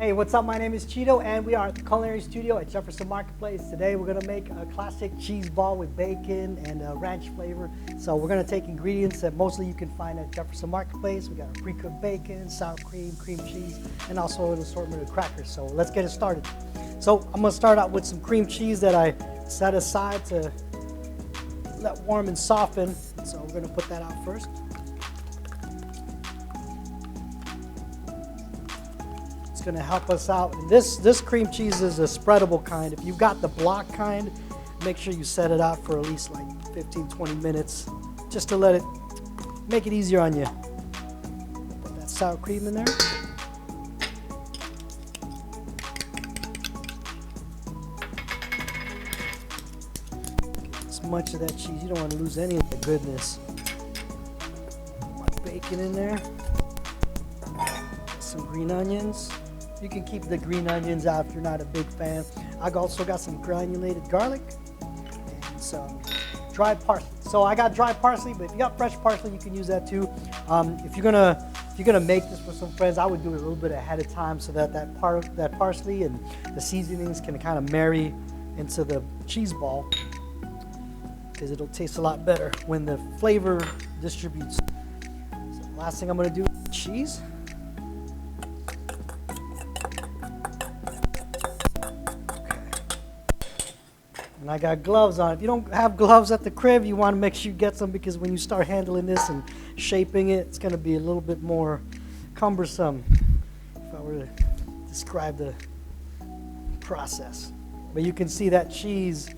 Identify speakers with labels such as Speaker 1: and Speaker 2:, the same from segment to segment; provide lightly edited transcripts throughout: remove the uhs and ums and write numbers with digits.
Speaker 1: Hey, what's up? My name is Cheeto, and we are at the Culinary Studio at Jefferson Marketplace. Today we're gonna make a classic cheese ball with bacon and ranch flavor. So we're gonna take ingredients that mostly you can find at Jefferson Marketplace. We got our pre-cooked bacon, sour cream, cream cheese, and also an assortment of crackers. So let's get it started. So I'm gonna start out with some cream cheese that I set aside to let warm and soften. So we're gonna put that out first. Going to help us out. This cream cheese is a spreadable kind. If you've got the block kind, make sure you set it out for at least like 15-20 minutes just to let it make it easier on you. Put that sour cream in there. Get as much of that cheese. You don't want to lose any of the goodness. Put my bacon in there. Some green onions. You can keep the green onions out if you're not a big fan. I've also got some granulated garlic and some dried parsley. So I got dried parsley, but if you got fresh parsley, you can use that too. If you're gonna make this for some friends, I would do it a little bit ahead of time so that that parsley and the seasonings can kind of marry into the cheese ball, because it'll taste a lot better when the flavor distributes. So the last thing I'm gonna do is cheese. And I got gloves on. If you don't have gloves at the crib, you want to make sure you get some, because when you start handling this and shaping it, it's going to be a little bit more cumbersome if I were to describe the process. But you can see that cheese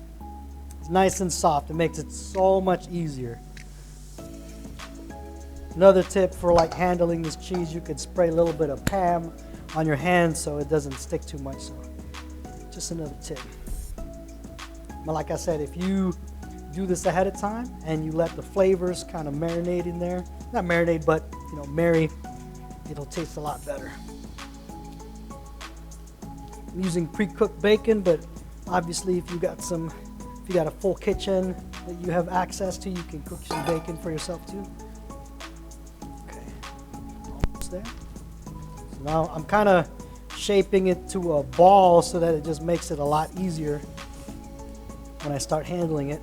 Speaker 1: is nice and soft. It makes it so much easier. Another tip for like handling this cheese, you could spray a little bit of Pam on your hands so it doesn't stick too much. So just another tip. But like I said, if you do this ahead of time and you let the flavors kind of marinate in there, not marinate, but marry, it'll taste a lot better. I'm using pre-cooked bacon, but obviously if you got a full kitchen that you have access to, you can cook some bacon for yourself too. Okay, almost there. So now I'm kind of shaping it to a ball so that it just makes it a lot easier when I start handling it.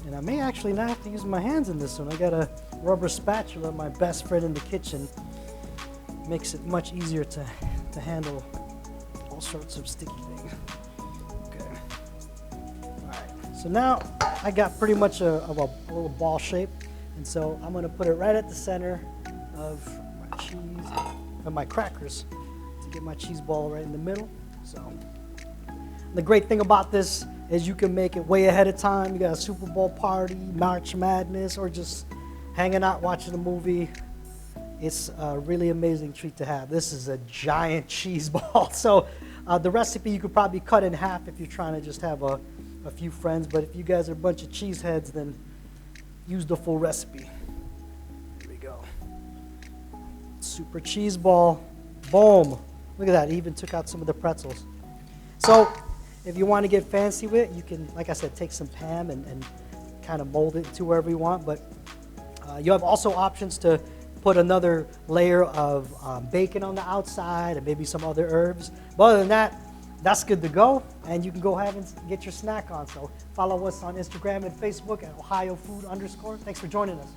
Speaker 1: And I may actually not have to use my hands in this one. I got a rubber spatula, my best friend in the kitchen. Makes it much easier to handle all sorts of sticky things. Okay. Alright, so now I got pretty much a little ball shape, and so I'm gonna put it right at the center of my cheese, of my crackers, to get my cheese ball right in the middle. So the great thing about this is you can make it way ahead of time. You got a Super Bowl party, March Madness, or just hanging out watching a movie. It's a really amazing treat to have. This is a giant cheese ball. So the recipe you could probably cut in half if you're trying to just have a few friends. But if you guys are a bunch of cheeseheads, then use the full recipe. Here we go. Super cheese ball. Boom. Look at that. It even took out some of the pretzels. So if you want to get fancy with it, you can, like I said, take some Pam and kind of mold it to wherever you want. But you have also options to put another layer of bacon on the outside and maybe some other herbs. But other than that, that's good to go. And you can go ahead and get your snack on. So follow us on Instagram and Facebook at @OhioFood_. Thanks for joining us.